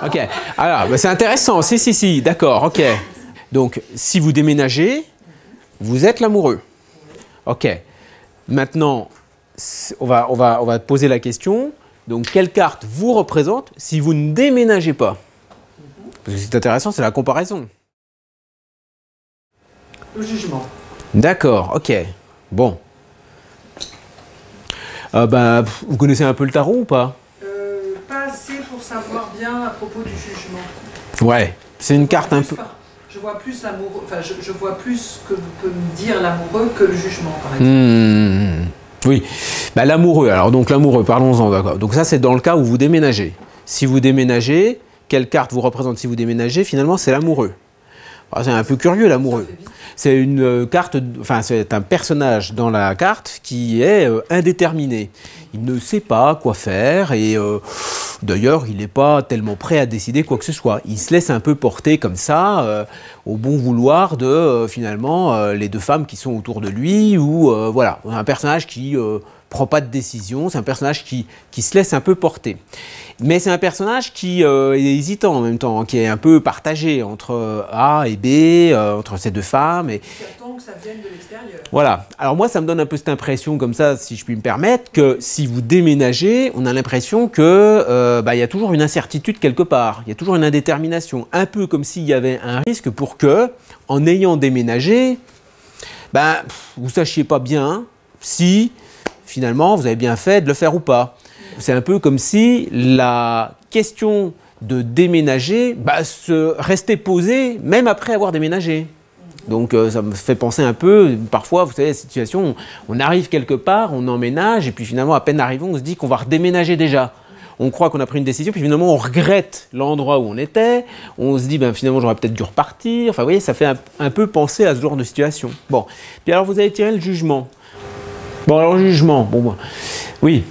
Ok. Alors, bah, c'est intéressant. Si, d'accord, ok. Donc, si vous déménagez, vous êtes l'amoureux. Ok. Maintenant, on va poser la question. Donc, quelle carte vous représente si vous ne déménagez pas? Parce que c'est intéressant, c'est la comparaison. Le jugement. D'accord, ok. Bon. Bah, vous connaissez un peu le tarot ou pas? Pas assez pour savoir bien à propos du jugement. Ouais, c'est une carte un peu... Je vois plus l'amoureux, enfin je vois plus ce que peut me dire l'amoureux que le jugement, par exemple. Oui, bah, l'amoureux, alors donc l'amoureux, parlons-en, d'accord. Donc ça c'est dans le cas où vous déménagez. Si vous déménagez, quelle carte vous représente si vous déménagez? Finalement c'est l'amoureux. C'est un peu curieux l'amoureux. C'est une carte, enfin c'est un personnage dans la carte qui est indéterminé. Il ne sait pas quoi faire et d'ailleurs il n'est pas tellement prêt à décider quoi que ce soit. Il se laisse un peu porter comme ça au bon vouloir de finalement les deux femmes qui sont autour de lui ou voilà, un personnage qui prend pas de décision, c'est un personnage qui se laisse un peu porter. Mais c'est un personnage qui est hésitant en même temps, qui est un peu partagé entre A et B, entre ces deux femmes. Et qui attend que ça vienne de l'extérieur. Voilà. Alors moi, ça me donne un peu cette impression comme ça, si je puis me permettre, que si vous déménagez, on a l'impression que y a toujours une incertitude quelque part. Il y a toujours une indétermination. Un peu comme s'il y avait un risque pour que, en ayant déménagé, vous ne sachiez pas bien si, finalement, vous avez bien fait de le faire ou pas. C'est un peu comme si la question de déménager se restait posée même après avoir déménagé. Donc ça me fait penser un peu, parfois, vous savez, la situation, on arrive quelque part, on emménage, et puis finalement, à peine arrivé, on se dit qu'on va redéménager déjà. On croit qu'on a pris une décision, puis finalement, on regrette l'endroit où on était, on se dit, finalement, j'aurais peut-être dû repartir. Enfin, vous voyez, ça fait un peu penser à ce genre de situation. Bon, puis alors, vous avez tiré le jugement. Bon, alors, le jugement, oui.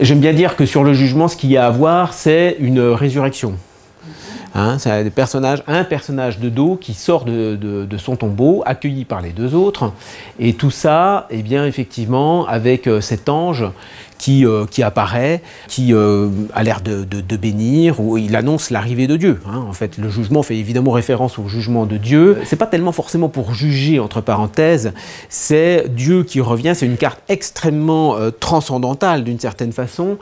J'aime bien dire que sur le jugement, ce qu'il y a à voir, c'est une résurrection. Hein, c'est un personnage de dos qui sort de son tombeau, accueilli par les deux autres. Et tout ça, eh bien, effectivement, avec cet ange qui apparaît, qui a l'air de bénir, où il annonce l'arrivée de Dieu. Hein. En fait, le jugement fait évidemment référence au jugement de Dieu. C'est pas tellement forcément pour juger, entre parenthèses, c'est Dieu qui revient. C'est une carte extrêmement transcendantale, d'une certaine façon.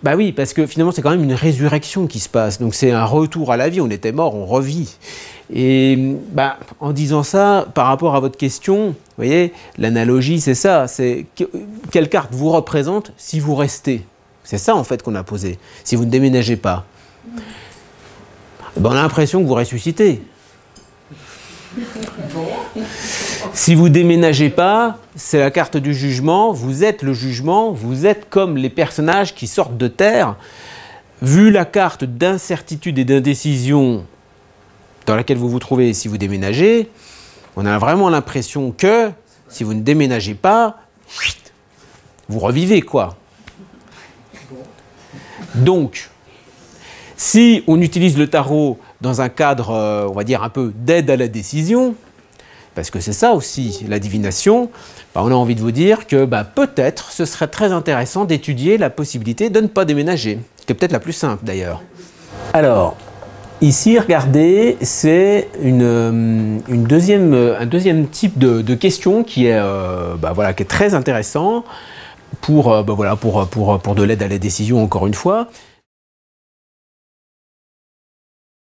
Bah oui, parce que finalement, c'est quand même une résurrection qui se passe. Donc, c'est un retour à la vie. On était mort, on revit. Et en disant ça, par rapport à votre question, vous voyez, l'analogie, c'est ça. C'est quelle carte vous représente si vous restez? C'est ça, en fait, qu'on a posé. Si vous ne déménagez pas. On a l'impression que vous ressuscitez. Si vous déménagez pas, c'est la carte du jugement, vous êtes le jugement, vous êtes comme les personnages qui sortent de terre. Vu la carte d'incertitude et d'indécision dans laquelle vous vous trouvez si vous déménagez, on a vraiment l'impression que si vous ne déménagez pas, vous revivez quoi. Donc, si on utilise le tarot dans un cadre, on va dire un peu d'aide à la décision, parce que c'est ça aussi, la divination, on a envie de vous dire que peut-être ce serait très intéressant d'étudier la possibilité de ne pas déménager, qui est peut-être la plus simple d'ailleurs. Alors, ici, regardez, c'est un deuxième type de question qui est, qui est très intéressant pour de l'aide à la décision, encore une fois.